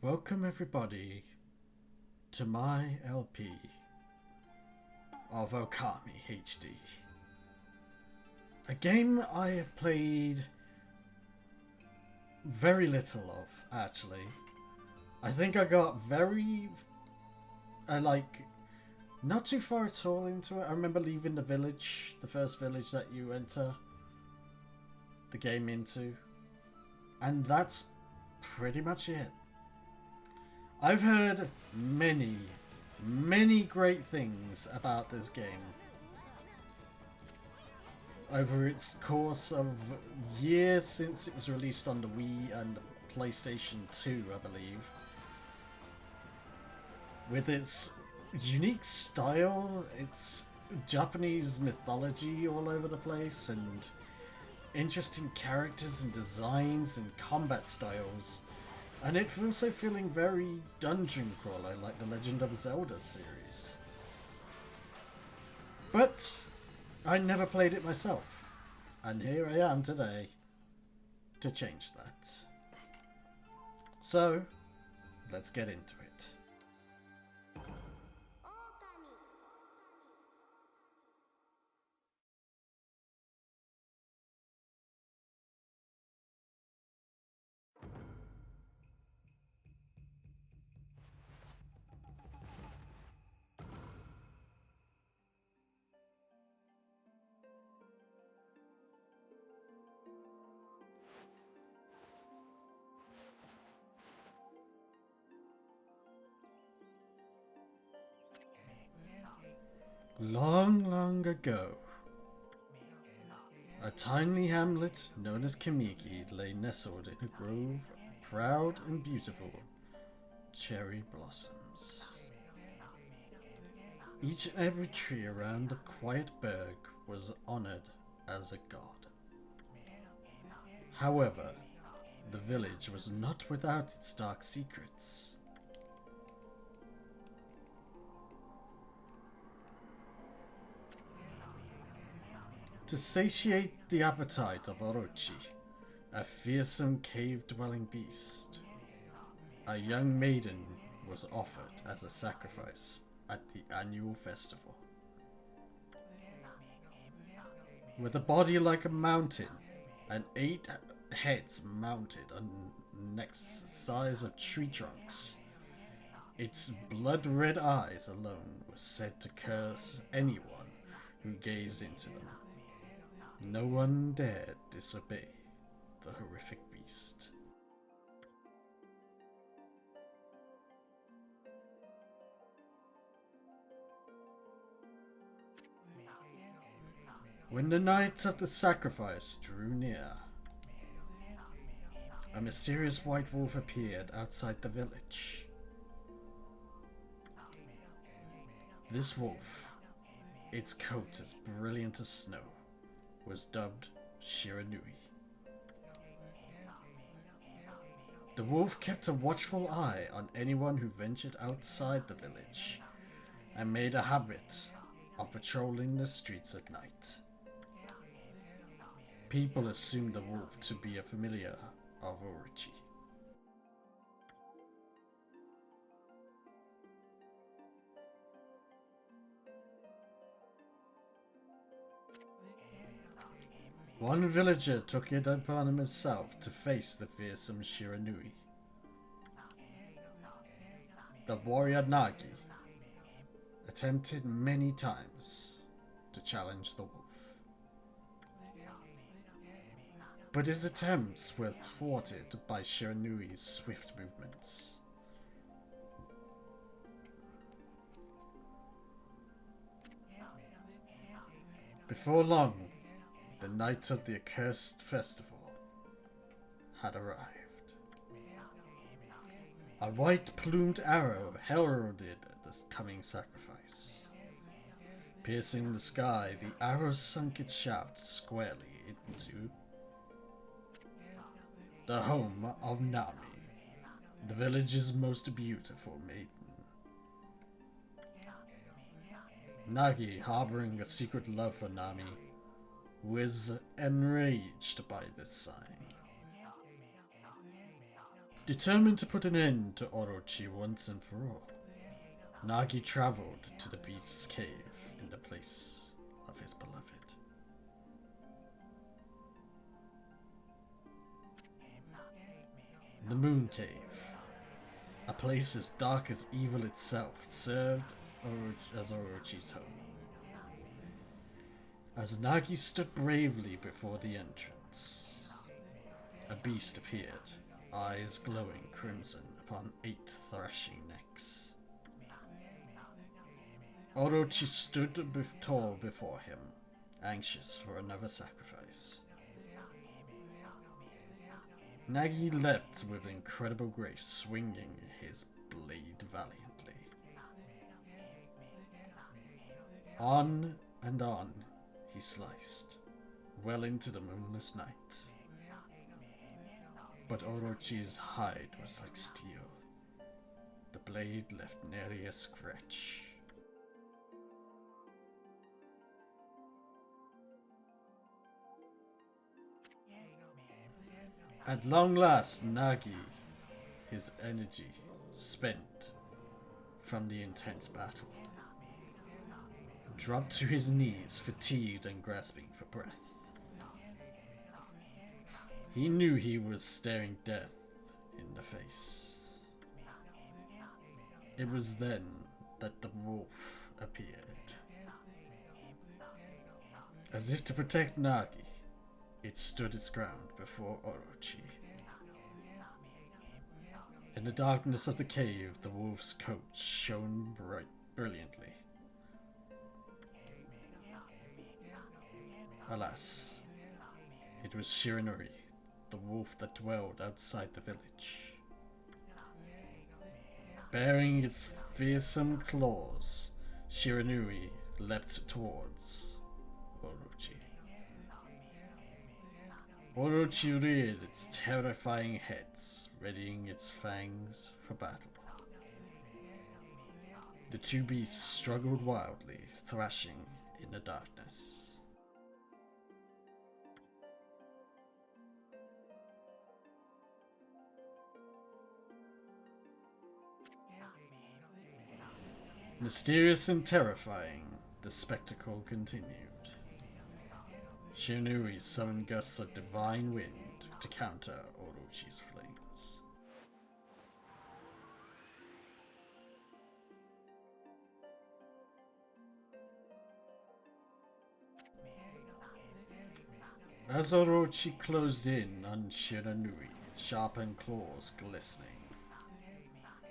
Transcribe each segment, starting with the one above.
Welcome everybody to my LP of Ōkami HD. A game I have played very little of, actually. I think I got not too far at all into it. I remember leaving the village, the first village that you enter the game into, and that's pretty much it. I've heard many great things about this game over its course of years since it was released on the Wii and PlayStation 2, I believe. With its unique style, its Japanese mythology all over the place, and interesting characters and designs and combat styles. And it's also feeling very dungeon crawler like the Legend of Zelda series. But I never played it myself, and here I am today to change that. So, let's get into it. Long ago, a tiny hamlet known as Kamiki lay nestled in a grove of proud and beautiful cherry blossoms. Each and every tree around the quiet burg was honored as a god. However, the village was not without its dark secrets. To satiate the appetite of Orochi, a fearsome cave-dwelling beast, a young maiden was offered as a sacrifice at the annual festival. With a body like a mountain and 8 heads mounted on necks the size of tree trunks, its blood-red eyes alone were said to curse anyone who gazed into them. No one dared disobey the horrific beast. When the night of the sacrifice drew near, a mysterious white wolf appeared outside the village. This wolf, its coat as brilliant as snow, was dubbed Shiranui. The wolf kept a watchful eye on anyone who ventured outside the village and made a habit of patrolling the streets at night. People assumed the wolf to be a familiar of Orochi. One villager took it upon himself to face the fearsome Shiranui. The warrior Nagi attempted many times to challenge the wolf. but his attempts were thwarted by Shiranui's swift movements. Before long, the night of the accursed festival had arrived. A white-plumed arrow heralded the coming sacrifice. Piercing the sky, the arrow sunk its shaft squarely into the home of Nami, the village's most beautiful maiden. Nagi, harboring a secret love for Nami, was enraged by this sign. Determined to put an end to Orochi once and for all, Nagi traveled to the beast's cave in the place of his beloved. The Moon Cave, a place as dark as evil itself, served as Orochi's home. As Nagi stood bravely before the entrance, a beast appeared, eyes glowing crimson upon 8 thrashing necks. Orochi stood tall before him, anxious for another sacrifice. Nagi leapt with incredible grace, swinging his blade valiantly. On and on he sliced, well into the moonless night. But Orochi's hide was like steel. The blade left nary a scratch. At long last, Nagi, his energy spent from the intense battle, dropped to his knees, fatigued and grasping for breath. He knew he was staring death in the face. It was then that the wolf appeared. As if to protect Nagi, it stood its ground before Orochi. In the darkness of the cave, the wolf's coat shone brilliantly. Alas, it was Shiranui, the wolf that dwelled outside the village. Bearing its fearsome claws, Shiranui leapt towards Orochi. Orochi reared its terrifying heads, readying its fangs for battle. The two beasts struggled wildly, thrashing in the darkness. Mysterious and terrifying, the spectacle continued. Shiranui summoned gusts of divine wind to counter Orochi's flames. As Orochi closed in on Shiranui, sharpened claws glistening,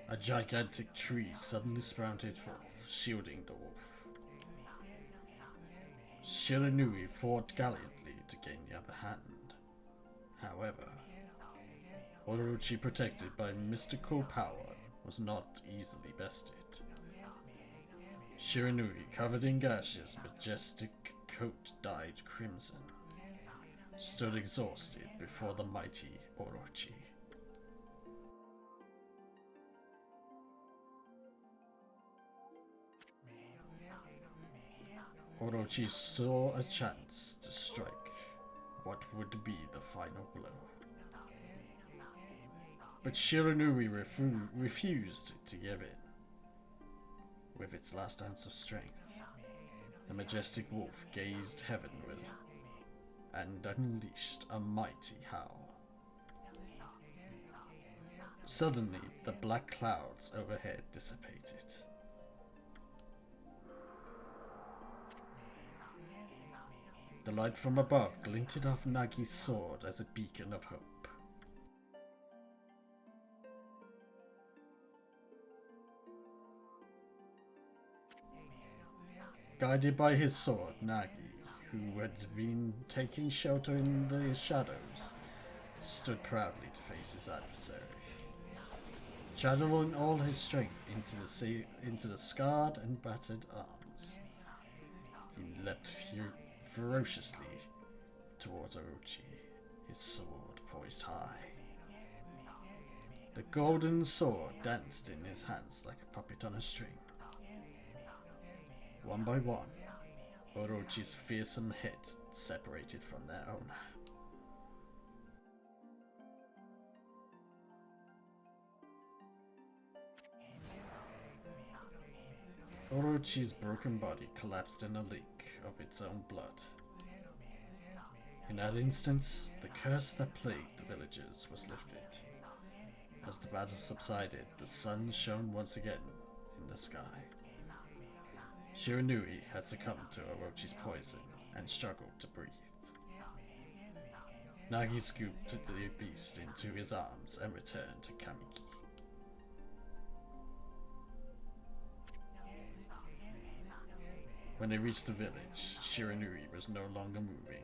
a gigantic tree suddenly sprouted forth, shielding the wolf. Shiranui fought gallantly to gain the upper hand. However, Orochi, protected by mystical power, was not easily bested. Shiranui, covered in gashes, majestic coat dyed crimson, stood exhausted before the mighty Orochi. Orochi saw a chance to strike what would be the final blow. But Shiranui refused to give in. With its last ounce of strength, the majestic wolf gazed heavenward and unleashed a mighty howl. Suddenly, the black clouds overhead dissipated. The light from above glinted off Nagi's sword as a beacon of hope. Guided by his sword, Nagi, who had been taking shelter in the shadows, stood proudly to face his adversary. Channeling all his strength into the scarred and battered arms, he leapt ferociously towards Orochi, his sword poised high. The golden sword danced in his hands like a puppet on a string. One by one, Orochi's fearsome heads separated from their owner. Orochi's broken body collapsed in a lake of its own blood. In that instance, the curse that plagued the villagers was lifted. As the battle subsided, the sun shone once again in the sky. Shiranui had succumbed to Orochi's poison and struggled to breathe. Nagi scooped the beast into his arms and returned to Kamiki. When they reached the village, Shiranui was no longer moving.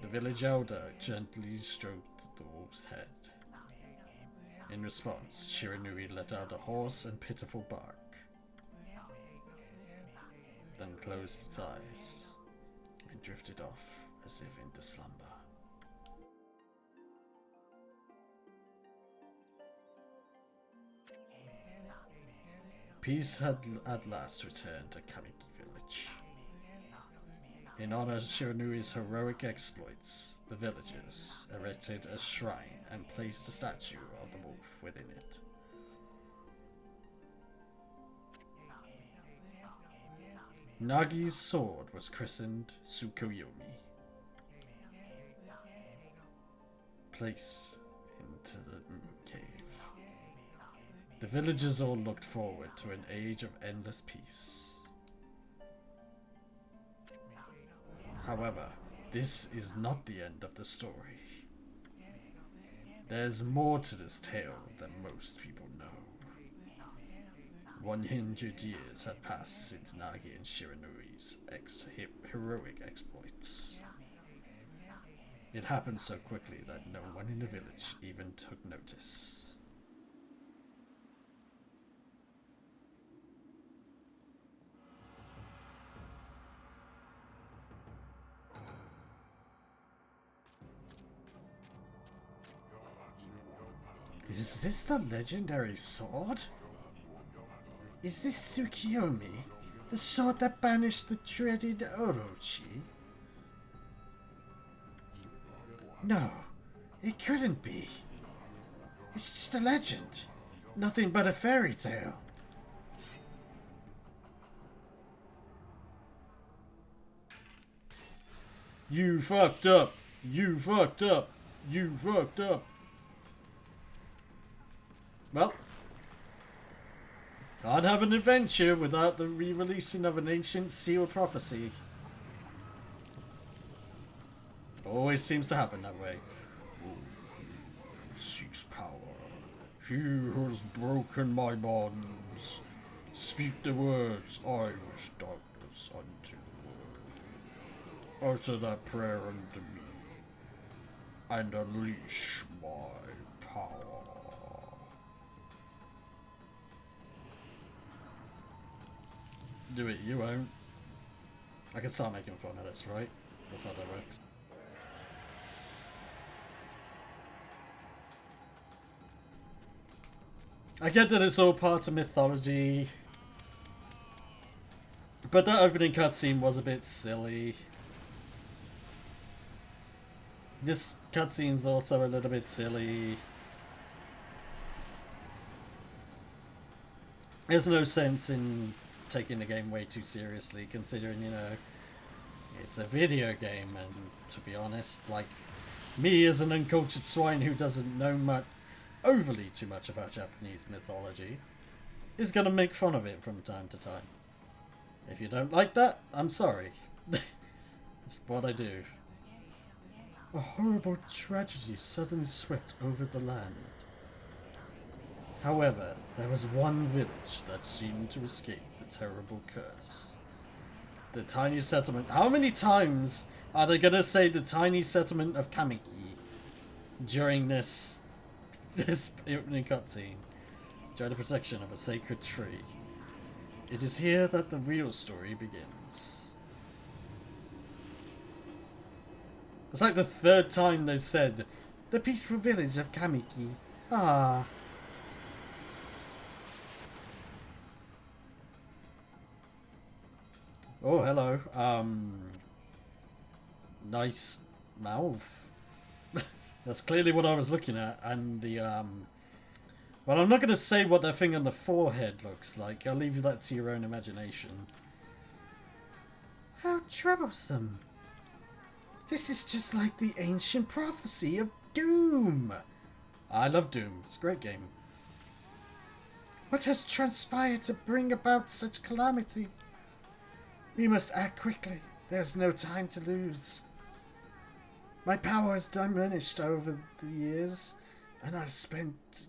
The village elder gently stroked the wolf's head. In response, Shiranui let out a hoarse and pitiful bark, then closed its eyes and drifted off as if into slumber. Peace had at last returned to Kamiki village. In honor of Shiranui's heroic exploits, the villagers erected a shrine and placed a statue of the wolf within it. Nagi's sword was christened Tsukuyomi. Place into the moon cave. The villagers all looked forward to an age of endless peace. However, this is not the end of the story. There's more to this tale than most people know. 100 years had passed since Nagi and Shiranui's heroic exploits. It happened so quickly that no one in the village even took notice. Is this the legendary sword? Is this Tsukuyomi, the sword that banished the dreaded Orochi? No, it couldn't be. It's just a legend, nothing but a fairy tale. You fucked up! You fucked up! You fucked up! Well, can't have an adventure without the re-releasing of an ancient sealed prophecy. Always seems to happen that way. Who seeks power? He has broken my bonds. Speak the words, I wish darkness unto the world. Utter that prayer unto me, and unleash my power. Do it, you won't. I can start making fun of this, right? That's how that works. I get that it's all part of mythology, but that opening cutscene was a bit silly. This cutscene's also a little bit silly. There's no sense in taking the game way too seriously, considering, you know, it's a video game, and to be honest, like, me as an uncultured swine who doesn't know overly too much about Japanese mythology is gonna make fun of it from time to time. If you don't like that, I'm sorry. It's what I do. A horrible tragedy suddenly swept over the land. However, there was one village that seemed to escape the terrible curse. The tiny settlement. How many times are they gonna say the tiny settlement of Kamiki during this opening cutscene? During the protection of a sacred tree. It is here that the real story begins. It's like the third time they've said, the peaceful village of Kamiki. Ah. Oh, hello. Nice mouth. That's clearly what I was looking at. And the, well, I'm not going to say what that thing on the forehead looks like. I'll leave that to your own imagination. How troublesome. This is just like the ancient prophecy of Doom. I love Doom. It's a great game. What has transpired to bring about such calamity? We must act quickly. There's no time to lose. My power has diminished over the years, and I've spent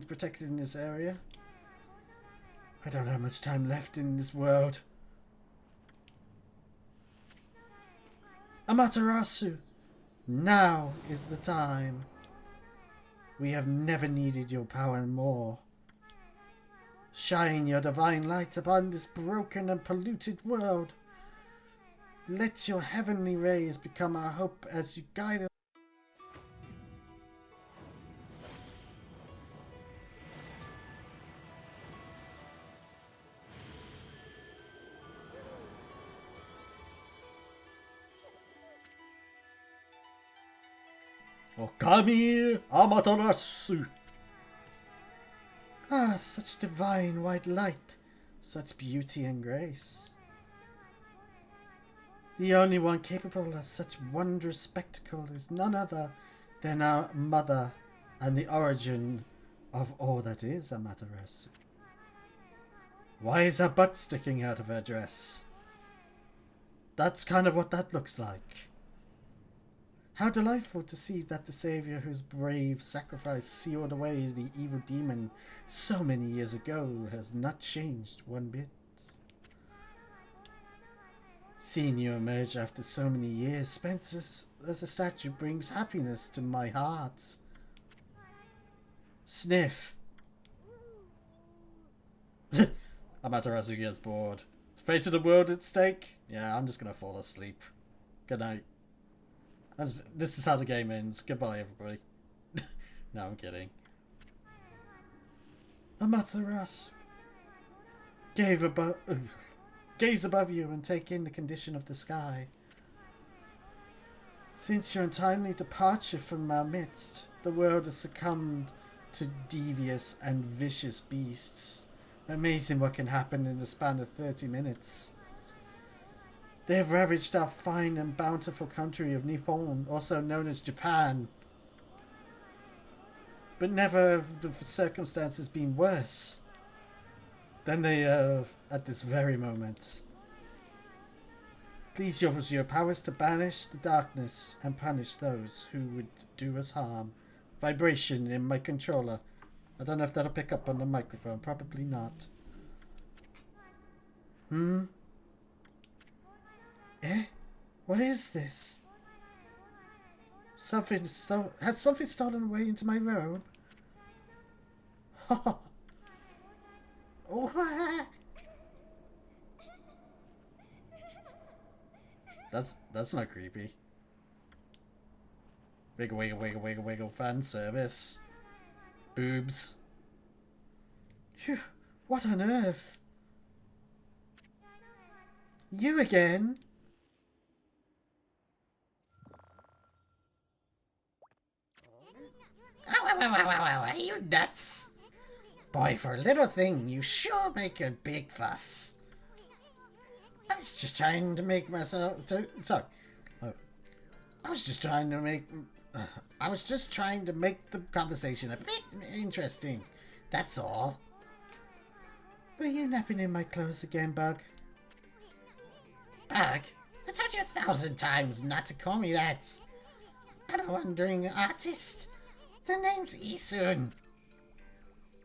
protecting this area. I don't have much time left in this world. Amaterasu, now is the time. We have never needed your power more. Shine your divine light upon this broken and polluted world. Let your heavenly rays become our hope as you guide us. Ōkami Amaterasu. Ah, such divine white light, such beauty and grace. The only one capable of such wondrous spectacle is none other than our mother and the origin of all that is Amaterasu. Why is her butt sticking out of her dress? That's kind of what that looks like. How delightful to see that the saviour whose brave sacrifice sealed away the evil demon so many years ago has not changed one bit. Seeing you emerge after so many years spent as a statue brings happiness to my heart. Sniff. Amaterasu gets bored. Fate of the world at stake? Yeah, I'm just gonna fall asleep. Good night. This is how the game ends. Goodbye, everybody. No, I'm kidding. Amaterasu. Gaze above you and take in the condition of the sky. Since your untimely departure from our midst, the world has succumbed to devious and vicious beasts. Amazing what can happen in the span of 30 minutes. They have ravaged our fine and bountiful country of Nippon, also known as Japan. But never have the circumstances been worse than they are at this very moment. Please use your powers to banish the darkness and punish those who would do us harm. Vibration in my controller. I don't know if that'll pick up on the microphone. Probably not. Eh? What is this? Has something stolen away into my robe? Oh, that's not creepy. Wiggle, wiggle, wiggle, wiggle, wiggle. Fan service. Boobs. Phew, what on earth? You again? Are you nuts? Boy, for a little thing, you sure make a big fuss. I was just trying to make myself... Sorry. I was just trying to make... I was just trying to make the conversation a bit interesting. That's all. Are you napping in my clothes again, Bug? Bug? I told you 1,000 times not to call me that. I'm a wandering artist. The name's Isun.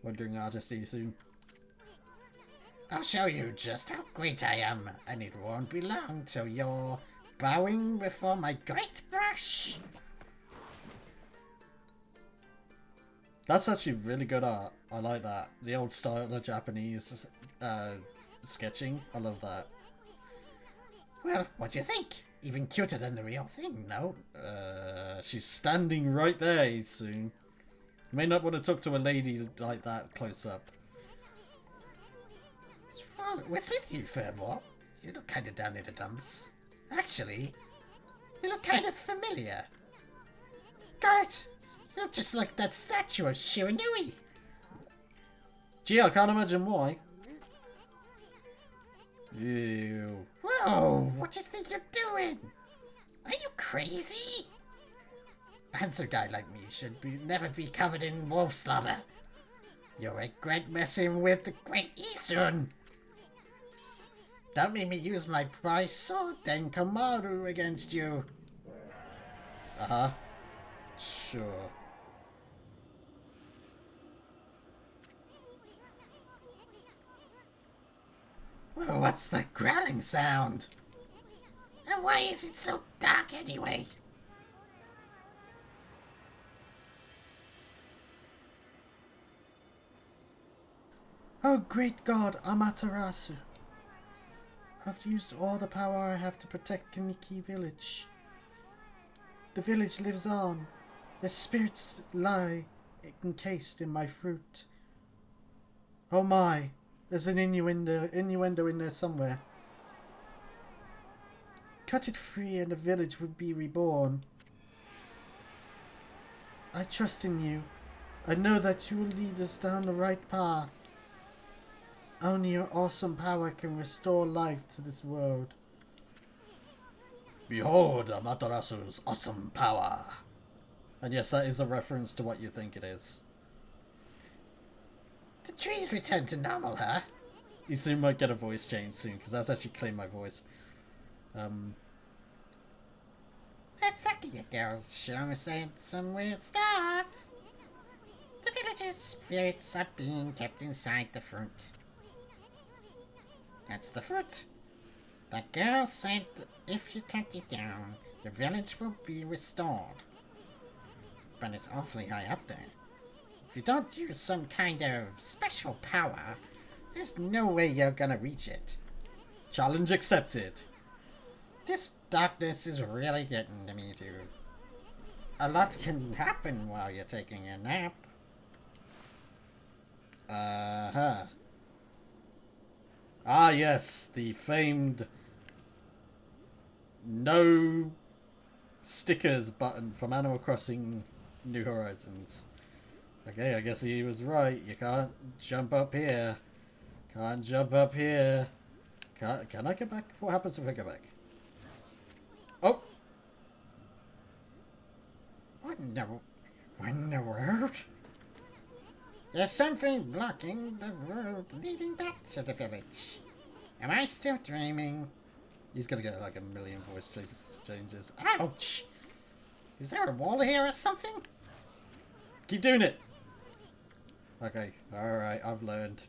Wandering artist soon. I'll show you just how great I am, and it won't be long till you're bowing before my great brush. That's actually really good art. I like that. The old style of Japanese sketching. I love that. Well, what do you think? Even cuter than the real thing, no? She's standing right there soon. You may not want to talk to a lady like that close up. What's with you, Furmore? You look kind of down in the dumps. Actually, you look kind of familiar. Got it! You look just like that statue of Shiranui. Gee, I can't imagine why. Ew. Whoa, what do you think you're doing? Are you crazy? A handsome guy like me should never be covered in wolf slobber. You'll regret messing with the great Isun. Don't make me use my prize sword, Denkamaru, against you. Uh-huh. Sure. Well, what's that growling sound? And why is it so dark anyway? Oh, great God, Amaterasu. I've used all the power I have to protect Kamiki village. The village lives on. Their spirits lie encased in my fruit. Oh my, there's an innuendo in there somewhere. Cut it free and the village would be reborn. I trust in you. I know that you will lead us down the right path. Only your awesome power can restore life to this world. Behold Amaterasu's awesome power. And yes, that is a reference to what you think it is. The trees return to normal, huh? You soon might get a voice change soon, because that's actually claimed my voice. That Sakuya girl's sure saying some weird stuff. The village's spirits are being kept inside the fruit. That's the fruit. The girl said if you cut it down, the village will be restored. But it's awfully high up there. If you don't use some kind of special power, there's no way you're gonna reach it. Challenge accepted. This darkness is really getting to me, dude. A lot can happen while you're taking a nap. Uh-huh. Ah, yes, the famed no stickers button from Animal Crossing New Horizons. Okay, I guess he was right. You can't jump up here. Can't jump up here. Can I get back? What happens if I go back? Oh! What in the world? There's something blocking the road leading back to the village. Am I still dreaming? He's gonna get like a million voice changes. Ouch! Is there a wall here or something? Keep doing it! Okay, alright, I've learned.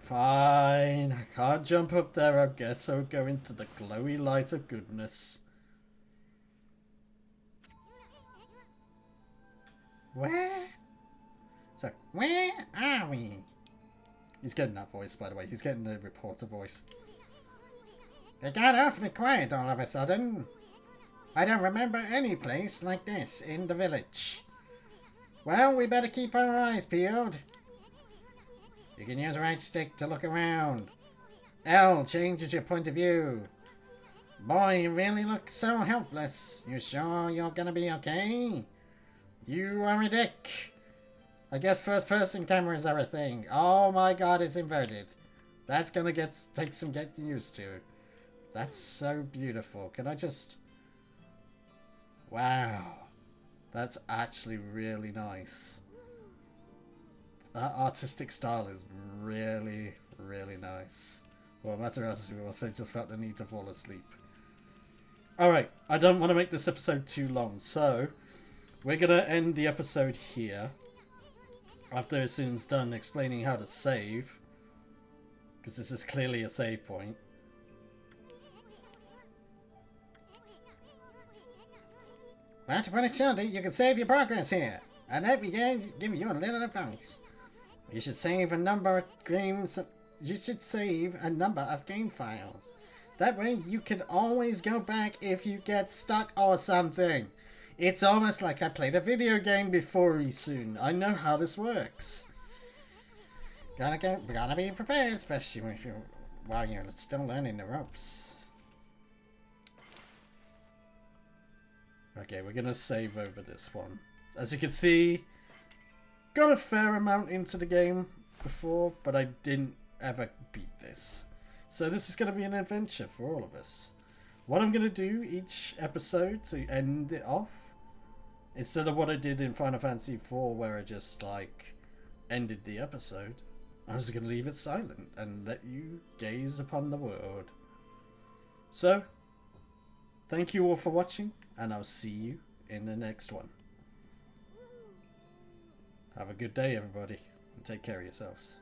Fine, I can't jump up there, I guess I'll go into the glowy light of goodness. Where are we? He's getting that voice, by the way. He's getting the reporter voice. It got awfully quiet all of a sudden. I don't remember any place like this in the village. Well, we better keep our eyes peeled. You can use right stick to look around. L changes your point of view. Boy, you really look so helpless. You sure you're gonna be okay? You are a dick. I guess first person cameras are a thing. Oh my god, it's inverted. That's gonna take some getting used to. That's so beautiful. Can I just... Wow. That's actually really nice. That artistic style is really, really nice. Well, Materasu also just felt the need to fall asleep. Alright, I don't want to make this episode too long, so we're going to end the episode here. After Isun's done explaining how to save. Because this is clearly a save point. Well, to put it shortly, you can save your progress here. And let me give you a little advice. You should save a number of games. You should save a number of game files. That way you can always go back if you get stuck or something. It's almost like I played a video game before Isun. I know how this works. Gotta be prepared, especially while you're still learning the ropes. Okay, we're gonna save over this one. As you can see, got a fair amount into the game before, but I didn't ever beat this. So this is gonna be an adventure for all of us. What I'm gonna do each episode to end it off, instead of what I did in Final Fantasy IV where I just like ended the episode, I'm just gonna leave it silent and let you gaze upon the world. So, thank you all for watching, and I'll see you in the next one. Have a good day, everybody, and take care of yourselves.